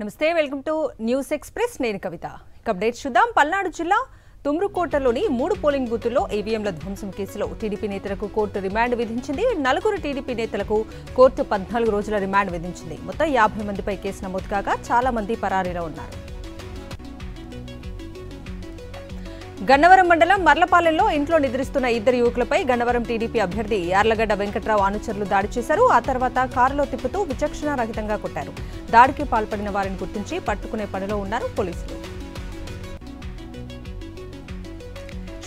నమస్తే welcome to news express నేను కవిత. Updates చూద్దాం. పల్నాడు జిల్లా తుమ్రుకోటలోని 3 పోలింగ్ బూతుల్లో ఈవీఎంల ధ్వంసం కేసులో టీడీపీ నేతలకు కోర్టు రిమాండ్ విధించింది. 4 టీడీపీ నేతలకు కోర్టు 14 రోజుల రిమాండ్ విధించింది. మొత్తం 50 మందిపై కేసు నమోదు కాగా చాలా మంది పరారీలో ఉన్నారు. గన్నవరం మండలం మర్లపాలెంలో ఇంట్లో నిద్రిస్తున్న 2 యువకులపై గన్నవరం టీడీపీ అభ్యర్థి యార్లగడ్డ వెంకట్రావు అనుచరులు దాడి చేశారు. ఆ తర్వాత కారులో తిప్పుతూ విచక్షణారహితంగా కొట్టారు. దాడికి పాల్పడిన వారిని గుర్తించి పట్టుకునే పనిలో ఉన్నారు పోలీసులు.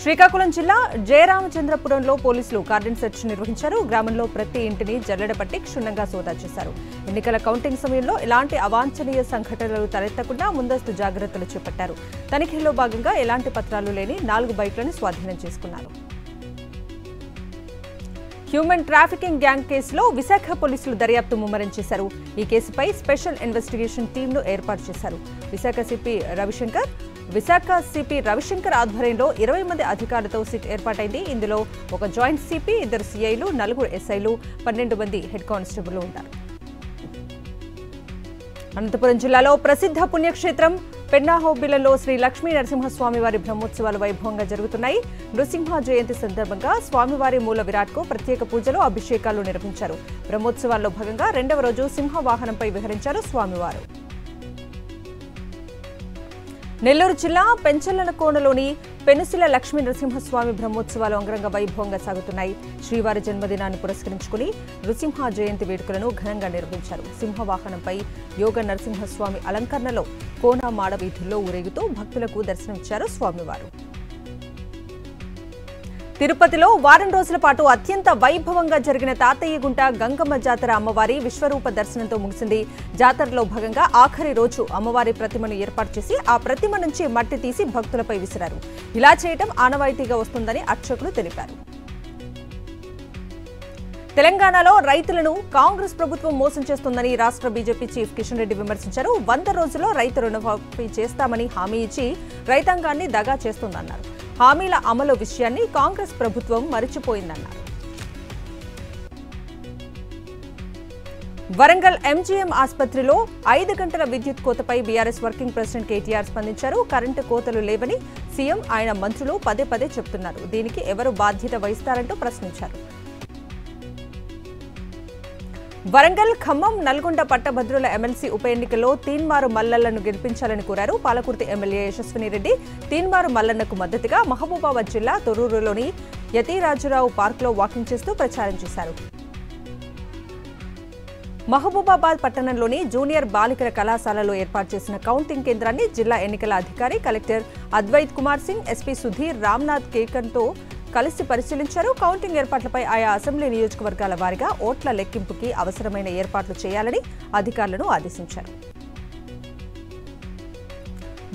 శ్రీకాకుళం జిల్లా జయరామచంద్రపురంలో పోలీసులు కార్డన్ సెర్చ్ నిర్వహించారు. గ్రామంలో ప్రతి ఇంటిని జల్లెడపట్టి క్షుణ్ణంగా సోదా చేశారు. ఎన్నికల కౌంటింగ్ సమయంలో ఎలాంటి అవాంఛనీయ సంఘటనలు తలెత్తకుండా ముందస్తు జాగ్రత్తలు చేపట్టారు. తనిఖీల్లో భాగంగా ఎలాంటి పత్రాలు లేని 4 బైక్లను స్వాధీనం చేసుకున్నారు. హ్యూమన్ ట్రాఫికింగ్ గ్యాంగ్ కేసులో విశాఖ పోలీసులు దర్యాప్తు ముమ్మరం చేశారు. ఈ కేసుపై స్పెషల్ ఇన్వెస్టిగేషన్ టీంను ఏర్పాటు చేశారు. విశాఖ సిపి రవిశంకర్ ఆధ్వర్యంలో 20 మంది అధికారులతో సిట్ ఏర్పాటైంది. ఇందులో ఒక జాయింట్ సిపి, 2 సిఐలు, 4 ఎస్ఐలు, 12 మంది హెడ్ కానిస్టేబుల్ ఉంటారు. అనంతపురం జిల్లాలో ప్రసిద్ధ పుణ్యక్షేత్రం పెన్నాహోబిలంలో శ్రీ లక్ష్మీ నరసింహస్వామి వారి బ్రహ్మోత్సవాలు వైభవంగా జరుగుతున్నాయి. నృసింహ జయంతి సందర్భంగా స్వామివారి మూల విరాట్కు ప్రత్యేక పూజలు, అభిషేకాలు నిర్వహించారు. బ్రహ్మోత్సవాల్లో భాగంగా 2వ రోజు సింహ వాహనంపై విహరించారు స్వామివారు. నెల్లూరు జిల్లా పెంచలనకోనలోని పెనుసిల లక్ష్మీ నరసింహస్వామి బ్రహ్మోత్సవాలు అంగరంగ వైభవంగా సాగుతున్నాయి. శ్రీవారి జన్మదినాన్ని పురస్కరించుకుని నృసింహ జయంతి వేడుకలను ఘనంగా నిర్వహించారు. సింహవాహనంపై యోగ నరసింహస్వామి అలంకరణలో కోన మాడ వీధుల్లో ఊరేగుతూ భక్తులకు దర్శనమిచ్చారు స్వామివారు. తిరుపతిలో వారం రోజుల పాటు అత్యంత వైభవంగా జరిగిన తాతయ్యగుంట గంగమ్మ జాతర అమ్మవారి విశ్వరూప దర్శనంతో ముగిసింది. జాతరలో భాగంగా ఆఖరి రోజు అమ్మవారి ప్రతిమను ఏర్పాటు చేసి ఆ ప్రతిమ నుంచి మట్టి తీసి భక్తులపై విసిరారు. ఇలా చేయడం ఆనవాయితీగా వస్తుందని అర్చకులు తెలిపారు. తెలంగాణలో రైతులను కాంగ్రెస్ ప్రభుత్వం మోసం చేస్తోందని రాష్ట్ర బీజేపీ చీఫ్ కిషన్ రెడ్డి విమర్శించారు. 100 రోజుల్లో రైతు రుణమాఫీ చేస్తామని హామీ ఇచ్చి రైతాంగాన్ని దగా చేస్తోందన్నారు. హామీల అమలు విషయాన్ని కాంగ్రెస్ ప్రభుత్వం మరిచిపోయిందన్నారు. వరంగల్ ఎంజీఎం ఆసుపత్రిలో 5 గంటల విద్యుత్ కోతపై బీఆర్ఎస్ వర్కింగ్ ప్రెసిడెంట్ కేటీఆర్ స్పందించారు. కరెంటు కోతలు లేవని సీఎం, ఆయన మంత్రులు పదే చెప్తున్నారు. దీనికి ఎవరు బాధ్యత వహిస్తారంటూ ప్రశ్నించారు. వరంగల్, ఖమ్మం, నల్గొండ పట్టభద్రుల ఎమ్మెల్సీ ఉప ఎన్నికల్లో తీన్మారు మల్లన్నను గెలిపించాలని కోరారు. పాలకుర్తి ఎమ్మెల్యే యశస్వినిరెడ్డి తీన్మారు మల్లన్నకు మద్దతుగా మహబూబాబాద్ జిల్లా తొర్రూరులోని యతిరాజురావు పార్కులో వాకింగ్ చేస్తూ ప్రచారం చేశారు. మహబూబాబాద్ పట్టణంలోని జూనియర్ బాలికల కళాశాలలో ఏర్పాటు చేసిన కౌంటింగ్ కేంద్రాన్ని జిల్లా ఎన్నికల అధికారి కలెక్టర్ అద్వైత్ కుమార్ సింగ్, ఎస్పీ సుధీర్ రామ్నాథ్ కేకన్తో కలిసి పరిశీలించారు. కౌంటింగ్ ఏర్పాట్లపై ఆయా అసెంబ్లీ నియోజకవర్గాల వారీగా ఓట్ల లెక్కింపుకి అవసరమైన ఏర్పాట్లు చేయాలని అధికారులను ఆదేశించారు.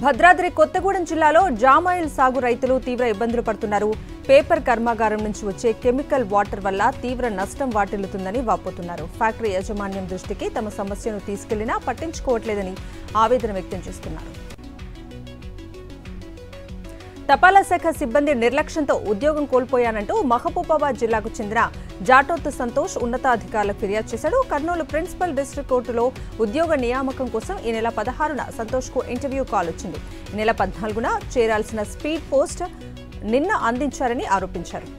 భద్రాద్రి కొత్తగూడెం జిల్లాలో జామాయిల్ సాగు రైతులు తీవ్ర ఇబ్బందులు పడుతున్నారు. పేపర్ కర్మాగారం నుంచి వచ్చే కెమికల్ వాటర్ వల్ల తీవ్ర నష్టం వాటిల్లుతుందని వాపోతున్నారు. ఫ్యాక్టరీ యాజమాన్యం దృష్టికి తమ సమస్యను తీసుకెళ్లినా పట్టించుకోవట్లేదని ఆవేదన వ్యక్తం చేస్తున్నారు. తపాలా శాఖ సిబ్బంది నిర్లక్ష్యంతో ఉద్యోగం కోల్పోయానంటూ మహబూబాబాద్ జిల్లాకు చెందిన జాటోత్ సంతోష్ ఉన్నతాధికారులకు ఫిర్యాదు చేశాడు. కర్నూలు ప్రిన్సిపల్ డిస్ట్రిక్ట్ కోర్టులో ఉద్యోగ నియామకం కోసం ఈ నెల 16న సంతోష్కు ఇంటర్వ్యూ కాల్ వచ్చింది. ఈ నెల 14న చేరాల్సిన స్పీడ్ పోస్ట్ నిన్న అందించారని ఆరోపించారు.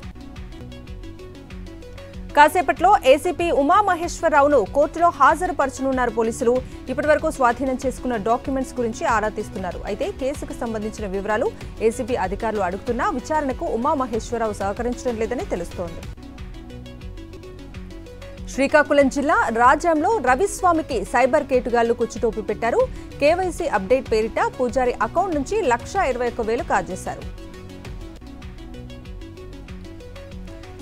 కాసేపట్లో ఏసీపీ ఉమామహేశ్వరరావును కోర్టులో హాజరుపరచనున్నారు పోలీసులు. ఇప్పటివరకు స్వాధీనం చేసుకున్న డాక్యుమెంట్స్ గురించి ఆరా తీస్తున్నారు. అయితే కేసుకు సంబంధించిన వివరాలు ఏసీపీ అధికారులు అడుగుతున్నా విచారణకు ఉమామహేశ్వరరావు సహకరించడం లేదని తెలుస్తోంది. శ్రీకాకుళం జిల్లా రాజాంలో రవిస్వామికి సైబర్ కేటుగాళ్లు కుచ్చుటోపి పెట్టారు. కేవైసీ అప్డేట్ పేరిట పూజారి అకౌంట్ నుంచి 1,21,000 కాజేశారు.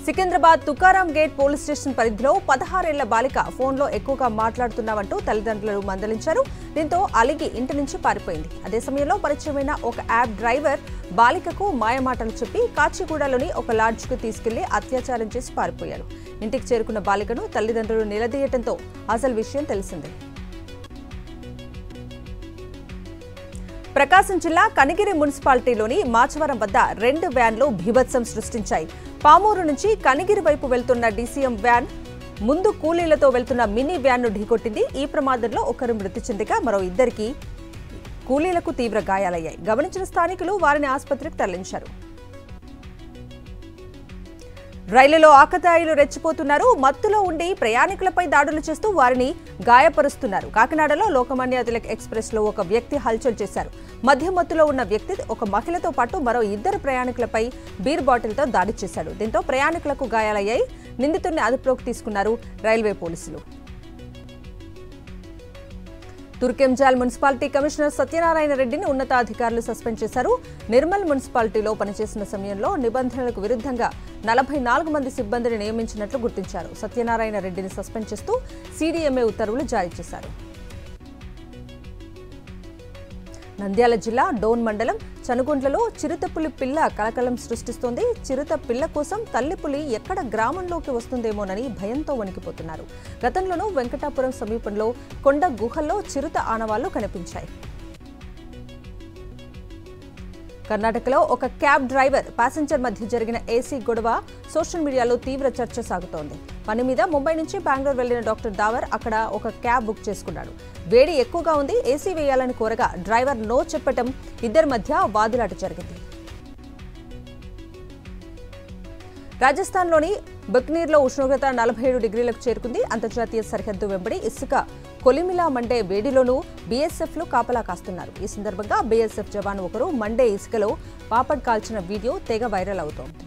Secunderabad Tukaram gate police station పరిధిలో 16 ఏళ్ల బాలిక ఫోన్లో ఎక్కువగా మాట్లాడుతున్నావంటూ తల్లిదండ్రులు మందలించారు. దీంతో అలిగి ఇంటి నుంచి పారిపోయింది. అదే సమయంలో పరిచయమైన ఒక యాప్ డ్రైవర్ బాలికకు మాయమాటలు చెప్పి కాచిగూడలోని ఒక లాడ్జ్కు తీసుకెళ్లి అత్యాచారం చేసి పారిపోయాడు. ఇంటికి చేరుకున్న బాలికను తల్లిదండ్రులు నిలదీయడంతో అసలు విషయం తెలిసిందే. ప్రకాశం జిల్లా కనిగిరి మున్సిపాలిటీలోని మాచవరం వద్ద 2 వ్యాన్లు బీభత్సం సృష్టించాయి. పామూరు నుంచి కనిగిరి వైపు వెళ్తున్న డీసీఎం వ్యాన్ ముందు కూలీలతో వెళ్తున్న మినీ వ్యాన్ను ఢీకొట్టింది. ఈ ప్రమాదంలో ఒకరు మృతి చెందగా మరో ఇద్దరికి కూలీలకు తీవ్ర గాయాలయ్యాయి. గమనించిన స్థానికులు వారిని ఆసుపత్రికి తరలించారు. రైలులో ఆకతాయిలు రెచ్చిపోతున్నారు. మత్తులో ఉండి ప్రయాణికులపై దాడులు చేస్తూ వారిని గాయపరుస్తున్నారు. కాకినాడలో లోకమాన్య తిలక్ ఎక్స్ప్రెస్ లో ఒక వ్యక్తి హల్చల్ చేశారు. మద్యం మత్తులో ఉన్న వ్యక్తి ఒక మహిళతో పాటు మరో ఇద్దరు ప్రయాణికులపై బీర్ బాటిల్తో దాడి చేశాడు. దీంతో ప్రయాణికులకు గాయాలయ్యాయి. నిందితుడిని అదుపులోకి తీసుకున్నారు రైల్వే పోలీసులు. తుర్కెంజాల్ మున్సిపాలిటీ కమిషనర్ సత్యనారాయణ రెడ్డిని ఉన్నతాధికారులు సస్పెండ్ చేశారు. నిర్మల్ మున్సిపాలిటీలో పనిచేసిన సమయంలో నిబంధనలకు విరుద్ధంగా 44 మంది సిబ్బందిని నియమించినట్లు గుర్తించారు. సత్యనారాయణ రెడ్డిని సస్పెండ్ చేస్తూ సీడీఎంఏ ఉత్తర్వులు జారీ చేశారు. నంద్యాల జిల్లా డోన్ మండలం చనుగుండ్లలో చిరుతపులి పిల్ల కలకలం సృష్టిస్తోంది. చిరుత పిల్ల కోసం తల్లిపులి ఎక్కడ గ్రామంలోకి వస్తుందేమోనని భయంతో వణికిపోతున్నారు. గతంలోనూ వెంకటాపురం సమీపంలో కొండ గుహల్లో చిరుత ఆనవాళ్లు కనిపించాయి. కర్ణాటకలో ఒక క్యాబ్ డ్రైవర్ ప్యాసింజర్ మధ్య జరిగిన ఏసీ గొడవ సోషల్ మీడియాలో తీవ్ర చర్చ సాగుతోంది. పని మీద ముంబై నుంచి బెంగళూరు వెళ్లిన డాక్టర్ దావర్ అక్కడ ఒక క్యాబ్ బుక్ చేసుకున్నాడు. వేడి ఎక్కువగా ఉంది, ఏసీ వేయాలని కోరగా డ్రైవర్ నో చెప్పటం ఇద్దరి మధ్య వాదులాట జరిగింది. రాజస్థాన్లోని బక్నీర్లో ఉష్ణోగ్రత 47 డిగ్రీలకు చేరుకుంది. అంతర్జాతీయ సరిహద్దు వెంబడి ఇసుక కొలిమిలా మండే వేడిలోనూ బీఎస్ఎఫ్లు కాపలా కాస్తున్నారు. ఈ సందర్భంగా బీఎస్ఎఫ్ జవాన్ ఒకరు మండే ఇసుకలో పాపడ్ కాల్చిన వీడియో తెగ వైరల్ అవుతోంది.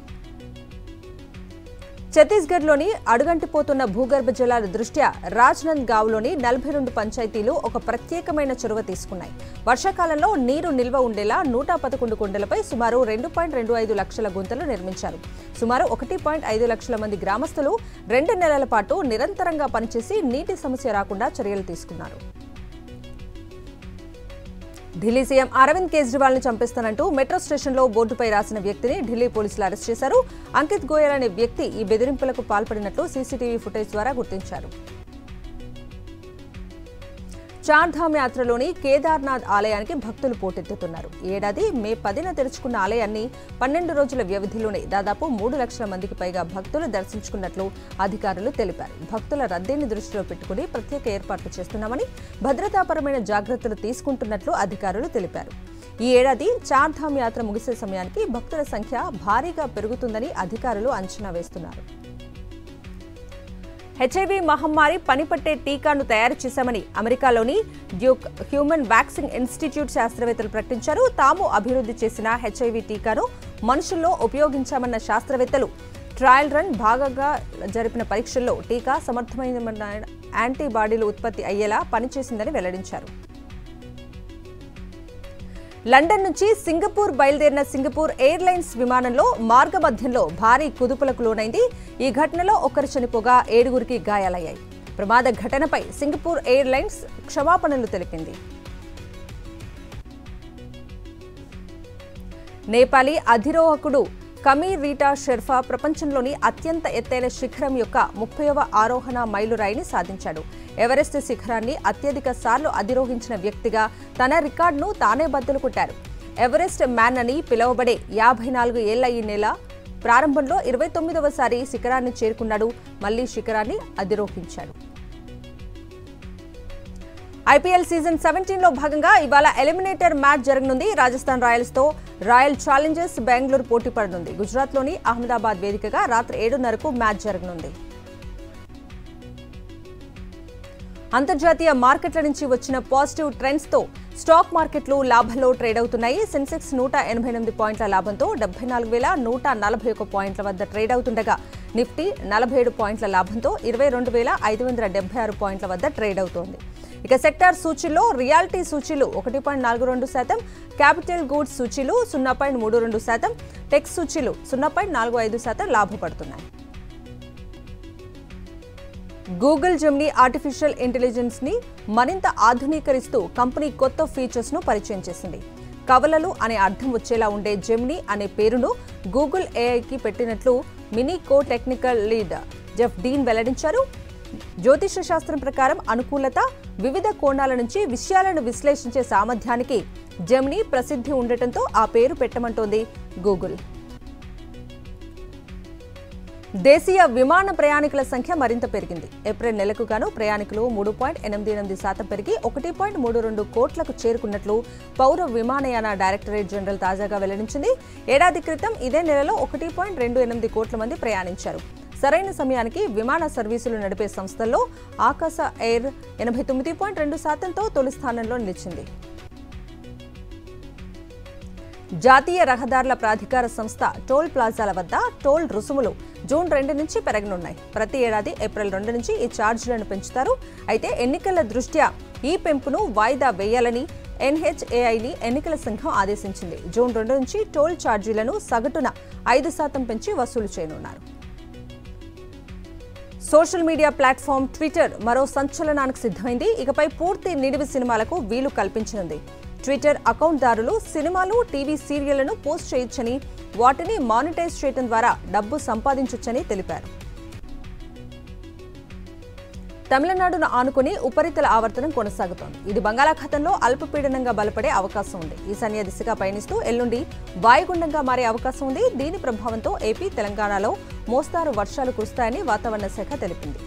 ఛత్తీస్గఢ్లోని అడుగంటిపోతున్న భూగర్భ జలాల దృష్ట్యా రాజ్నంద్ గావ్లోని 42 పంచాయతీలు ఒక ప్రత్యేకమైన చొరవ తీసుకున్నాయి. వర్షాకాలంలో నీరు నిల్వ ఉండేలా 111 కుండలపై సుమారు 2.25 లక్షల గుంతలు నిర్మించారు. సుమారు 1.5 లక్షల మంది గ్రామస్తులు 2 నెలల పాటు నిరంతరంగా పనిచేసి నీటి సమస్య రాకుండా చర్యలు తీసుకున్నారు. ఢిల్లీ సీఎం అరవింద్ కేజ్రీవాల్ ని చంపేస్తానంటూ మెట్రో స్టేషన్లో బోర్డుపై రాసిన వ్యక్తిని ఢిల్లీ పోలీసులు అరెస్ట్ చేశారు. అంకిత్ గోయల్ అనే వ్యక్తి ఈ బెదిరింపులకు పాల్పడినట్లు సీసీటీవీ ఫుటేజ్ ద్వారా గుర్తించారు. చార్ధామ్ యాత్రలోని కేదార్నాథ్ ఆలయానికి భక్తులు పోటెత్తుతున్నారు. ఈ ఏడాది మే 10న తెరుచుకున్న ఆలయాన్ని 12 రోజుల వ్యవధిలోనే దాదాపు 3 లక్షల మందికి పైగా భక్తులు దర్శించుకున్నట్లు అధికారులు తెలిపారు. భక్తుల రద్దీని దృష్టిలో పెట్టుకుని ప్రత్యేక ఏర్పాట్లు చేస్తున్నామని, భద్రతాపరమైన జాగ్రత్తలు తీసుకుంటున్నట్లు అధికారులు తెలిపారు. ఈ ఏడాది చార్ధామ్ యాత్ర ముగిసే సమయానికి భక్తుల సంఖ్య భారీగా పెరుగుతుందని అధికారులు అంచనా వేస్తున్నారు. హెచ్ఐవి మహమ్మారి పనిపట్టే టీకాను తయారు చేశామని అమెరికాలోని డ్యూక్ హ్యూమన్ వ్యాక్సిన్ ఇన్స్టిట్యూట్ శాస్త్రవేత్తలు ప్రకటించారు. తాము అభివృద్ధి చేసిన హెచ్ఐవి టీకాను మనుషుల్లో ఉపయోగించామన్న శాస్త్రవేత్తలు ట్రయల్ రన్ భాగంగా జరిపిన పరీక్షల్లో టీకా సమర్థమైన యాంటీబాడీలు ఉత్పత్తి అయ్యేలా పనిచేసిందని వెల్లడించారు. లండన్ నుంచి సింగపూర్ బయలుదేరిన సింగపూర్ ఎయిర్లైన్స్ విమానంలో మార్గమధ్యంలో భారీ కుదుపులకు లోనైంది. ఈ ఘటనలో ఒకరు చనిపోగా 7గురికి గాయాలయ్యాయి. ప్రమాద ఘటనపై సింగపూర్ ఎయిర్లైన్స్ క్షమాపణలు తెలిపింది. నేపాలీ అధిరోహకుడు కమీర్ రీటా షెర్ఫా ప్రపంచంలోని అత్యంత ఎత్తైన శిఖరం యొక్క 30వ ఆరోహణ మైలురాయిని సాధించాడు. ఎవరెస్ట్ శిఖరాన్ని అత్యధిక సార్లు అధిరోహించిన వ్యక్తిగా తన రికార్డును తానే బద్దలు కొట్టారు. ఎవరెస్ట్ మ్యాన్ అని పిలువబడే 54 ఏళ్ల ఈ నెల ప్రారంభంలో 29వసారి శిఖరాన్ని చేరుకున్నాడు. మళ్లీ శిఖరాన్ని అధిరోహించాడు. ఐపీఎల్ సీజన్ 17లో భాగంగా ఇవాళ ఎలిమినేటర్ మ్యాచ్ జరగనుంది. రాజస్థాన్ రాయల్స్తో రాయల్ ఛాలెంజర్స్ బెంగళూరు పోటీ పడనుంది. గుజరాత్లోని అహ్మదాబాద్ వేదికగా రాత్రి 7:30కు మ్యాచ్ జరగనుంది. అంతర్జాతీయ మార్కెట్ల నుంచి వచ్చిన పాజిటివ్ ట్రెండ్స్తో స్టాక్ మార్కెట్లు లాభంలో ట్రేడ్ అవుతున్నాయి. సెన్సెక్స్ 188 పాయింట్ల లాభంతో 74,141 పాయింట్ల వద్ద ట్రేడ్ అవుతుండగా నిఫ్టీ 47 పాయింట్ల లాభంతో 22,576 పాయింట్ల వద్ద ట్రేడ్ అవుతోంది. ఇక సెక్టార్ సూచీల్లో రియాలిటీ సూచీలు 1.42%, క్యాపిటల్ గూడ్స్ సూచీలు 0.32%, టెక్ సూచీలు 0.45% లాభపడుతున్నాయి. గూగుల్ జెమినీ ఆర్టిఫిషియల్ ఇంటెలిజెన్స్ ని మరింత ఆధునీకరిస్తూ కంపెనీ కొత్త ఫీచర్స్ ను పరిచయం చేసింది. కవలలు అనే అర్థం వచ్చేలా ఉండే జెమినీ అనే పేరును గూగుల్ ఏఐకి పెట్టినట్లు మినీ కో టెక్నికల్ లీడ్ జెఫ్ డీన్ వెల్లడించారు. జ్యోతిష శాస్త్రం ప్రకారం అనుకూలత, వివిధ కోణాల నుంచి విషయాలను విశ్లేషించే సామర్థ్యానికి జెమినీ ప్రసిద్ధి ఉండటంతో ఆ పేరు పెట్టమంటోంది గూగుల్. దేశీయ విమాన ప్రయాణికుల సంఖ్య మరింత పెరిగింది. ఏప్రిల్ నెలకు గాను ప్రయాణికులు 3.88% పెరిగి 1.32 కోట్లకు చేరుకున్నట్లు పౌర విమానయాన డైరెక్టరేట్ జనరల్ తాజాగా వెల్లడించింది. ఏడాది క్రితం ఇదే నెలలో 1.28 కోట్ల మంది ప్రయాణించారు. సరైన సమయానికి విమాన సర్వీసులు నడిపే సంస్థల్లో ఆకాశ ఎయిర్ 89.2%తో తొలి స్థానంలో నిలిచింది. జాతీయ రహదారుల ప్రాధికార సంస్థ టోల్ ప్లాజాల వద్ద టోల్ రుసుములు జూన్ 2 నుంచి పెరగనున్నాయి. ప్రతి ఏడాది ఏప్రిల్ 2 నుంచి ఈ ఛార్జీలను పెంచుతారు. అయితే ఎన్నికల దృష్ట్యా ఈ పెంపును వాయిదా వేయాలని NHAIని ఎన్నికల సంఘం ఆదేశించింది. జూన్ 2 నుంచి టోల్ ఛార్జీలను సగటున 5% పెంచి వసూలు చేయనున్నారు. సోషల్ మీడియా ప్లాట్ఫామ్ ట్విట్టర్ మరో సంచలనానికి సిద్ధమైంది. ఇకపై పూర్తి నిడివి సినిమాలకు వీలు కల్పించనుంది. ట్విట్టర్ అకౌంట్దారులు సినిమాలు, టీవీ సీరియళ్లను పోస్ట్ చేయొచ్చని, వాటిని మానిటైజ్ చేయడం ద్వారా డబ్బు సంపాదించొచ్చని తెలిపారు. తమిళనాడును ఆనుకుని ఉపరితల ఆవర్తనం కొనసాగుతోంది. ఇది బంగాళాఖాతంలో అల్పపీడనంగా బలపడే అవకాశం ఉంది. ఈశాన్య దిశగా పయనిస్తూ ఎల్లుండి వాయుగుండంగా మారే అవకాశం ఉంది. దీని ప్రభావంతో ఏపీ, తెలంగాణలో మోస్తారు వర్షాలు కురుస్తాయని వాతావరణ శాఖ తెలిపింది.